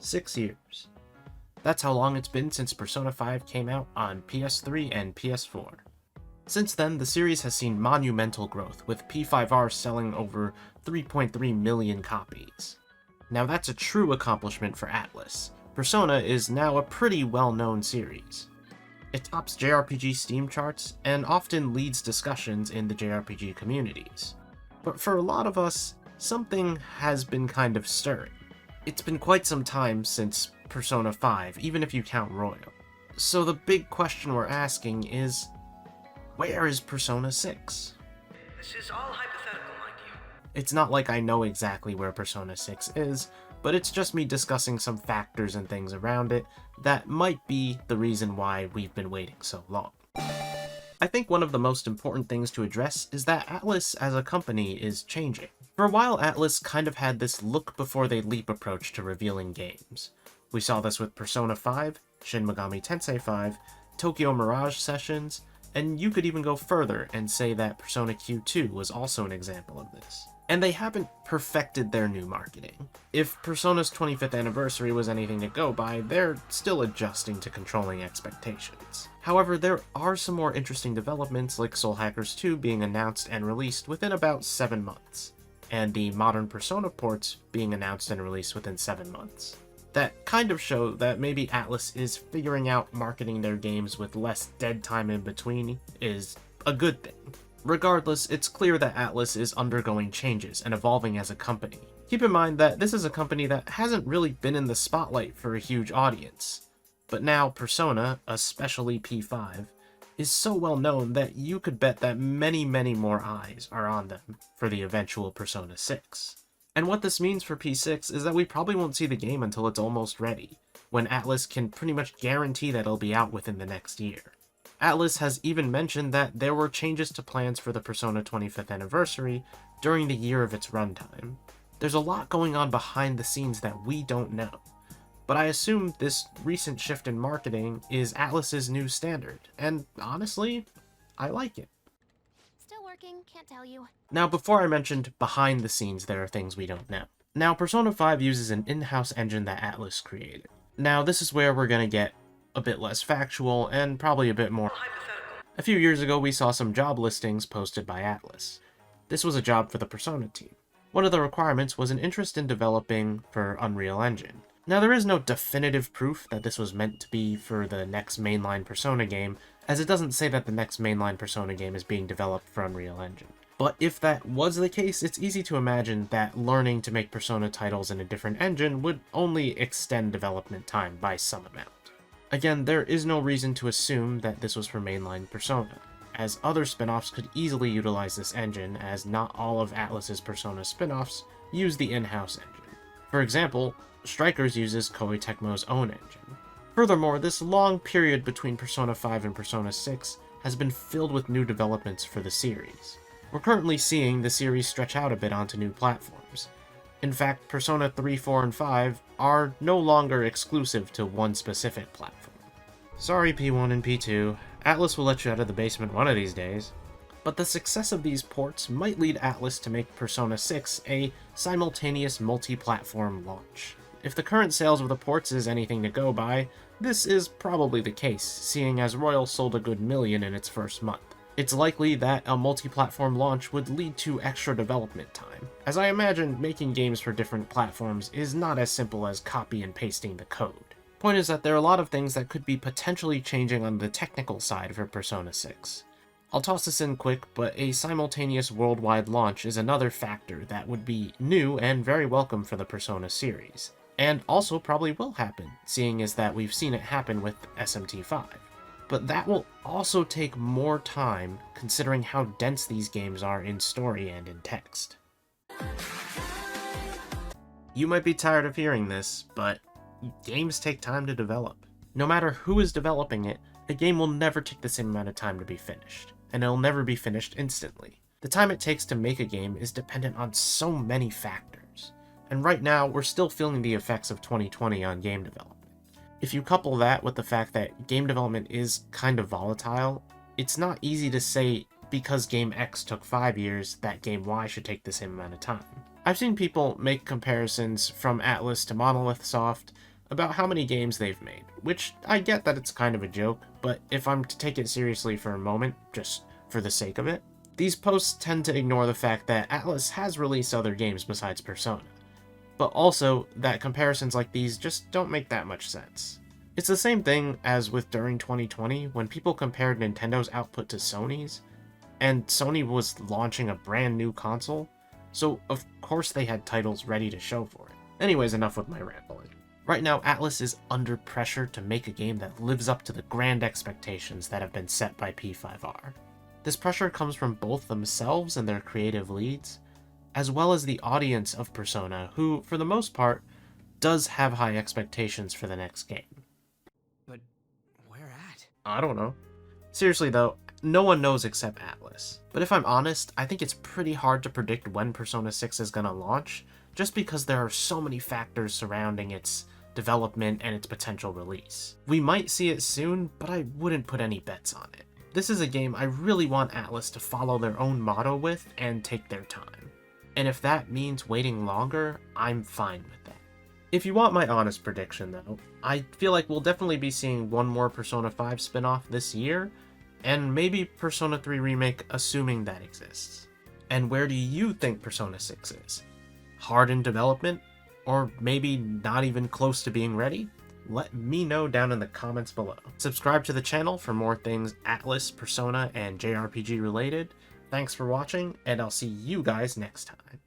6 years. That's how long it's been since Persona 5 came out on PS3 and PS4. Since then, the series has seen monumental growth, with P5R selling over 3.3 million copies. Now that's a true accomplishment for Atlus. Persona is now a pretty well-known series. It tops JRPG Steam charts and often leads discussions in the JRPG communities. But for a lot of us, something has been kind of stirring. It's been quite some time since Persona 5, even if you count Royal. So the big question we're asking is, where is Persona 6? This is all hypothetical, mind you. It's not like I know exactly where Persona 6 is, but it's just me discussing some factors and things around it that might be the reason why we've been waiting so long. I think one of the most important things to address is that Atlus as a company is changing. For a while, Atlus kind of had this look before they leap approach to revealing games. We saw this with Persona 5, Shin Megami Tensei 5, Tokyo Mirage Sessions, and you could even go further and say that Persona Q2 was also an example of this. And they haven't perfected their new marketing. If Persona's 25th anniversary was anything to go by, they're still adjusting to controlling expectations. However, there are some more interesting developments, like Soul Hackers 2 being announced and released within about 7 months, and the modern Persona ports being announced and released within 7 months. That kind of show that maybe Atlus is figuring out marketing their games with less dead time in between is a good thing. Regardless, it's clear that Atlus is undergoing changes and evolving as a company. Keep in mind that this is a company that hasn't really been in the spotlight for a huge audience, but now Persona, especially P5, is so well known that you could bet that many more eyes are on them for the eventual Persona 6. And what this means for P6 is that we probably won't see the game until it's almost ready, when Atlus can pretty much guarantee that it'll be out within the next year. Atlus has even mentioned that there were changes to plans for the Persona 25th anniversary during the year of its runtime. There's a lot going on behind the scenes that we don't know, but I assume this recent shift in marketing is Atlus's new standard, and honestly, I like it. Still working, can't tell you. Now, before I mentioned behind the scenes, there are things we don't know. Now, Persona 5 uses an in-house engine that Atlus created. Now, this is where we're gonna get a bit less factual and probably a bit more Hypothetical. A few years ago, we saw some job listings posted by Atlus. This was a job for the Persona team. One of the requirements was an interest in developing for Unreal Engine. Now, there is no definitive proof that this was meant to be for the next mainline Persona game, as it doesn't say that the next mainline Persona game is being developed for Unreal Engine. But if that was the case, it's easy to imagine that learning to make Persona titles in a different engine would only extend development time by some amount. Again, there is no reason to assume that this was for mainline Persona, as other spin-offs could easily utilize this engine, as not all of Atlus's Persona spin-offs use the in-house engine. For example, Strikers uses Koei Tecmo's own engine. Furthermore, this long period between Persona 5 and Persona 6 has been filled with new developments for the series. We're currently seeing the series stretch out a bit onto new platforms. In fact, Persona 3, 4, and 5 are no longer exclusive to one specific platform. Sorry P1 and P2, Atlus will let you out of the basement one of these days. But the success of these ports might lead Atlus to make Persona 6 a simultaneous multi-platform launch. If the current sales of the ports is anything to go by, this is probably the case, seeing as Royal sold a good million in its first month. It's likely that a multi-platform launch would lead to extra development time, as I imagine making games for different platforms is not as simple as copy and pasting the code. Point is that there are a lot of things that could be potentially changing on the technical side for Persona 6. I'll toss this in quick, but a simultaneous worldwide launch is another factor that would be new and very welcome for the Persona series, and also probably will happen, seeing as that we've seen it happen with SMT5. But that will also take more time, considering how dense these games are in story and in text. You might be tired of hearing this, but games take time to develop. No matter who is developing it, a game will never take the same amount of time to be finished, and it'll never be finished instantly. The time it takes to make a game is dependent on so many factors, and right now we're still feeling the effects of 2020 on game development. If you couple that with the fact that game development is kind of volatile, it's not easy to say because game X took 5 years, that game Y should take the same amount of time. I've seen people make comparisons from Atlus to Monolith Soft, about how many games they've made, which I get that it's kind of a joke, but if I'm to take it seriously for a moment, just for the sake of it, these posts tend to ignore the fact that Atlus has released other games besides Persona, but also that comparisons like these just don't make that much sense. It's the same thing as with during 2020 when people compared Nintendo's output to Sony's, and Sony was launching a brand new console, so of course they had titles ready to show for it. Anyways, enough with my rambling. Right now, Atlus is under pressure to make a game that lives up to the grand expectations that have been set by P5R. This pressure comes from both themselves and their creative leads, as well as the audience of Persona, who, for the most part, does have high expectations for the next game. But where at? I don't know. Seriously though, no one knows except Atlus. But if I'm honest, I think it's pretty hard to predict when Persona 6 is gonna launch, just because there are so many factors surrounding its development and its potential release. We might see it soon, but I wouldn't put any bets on it. This is a game I really want Atlus to follow their own motto with and take their time. And if that means waiting longer, I'm fine with that. If you want my honest prediction though, I feel like we'll definitely be seeing one more Persona 5 spin-off this year, and maybe Persona 3 Remake, assuming that exists. And where do you think Persona 6 is? Hard in development? Or maybe not even close to being ready? Let me know down in the comments below. Subscribe to the channel for more things Atlus, Persona, and JRPG related. Thanks for watching, and I'll see you guys next time.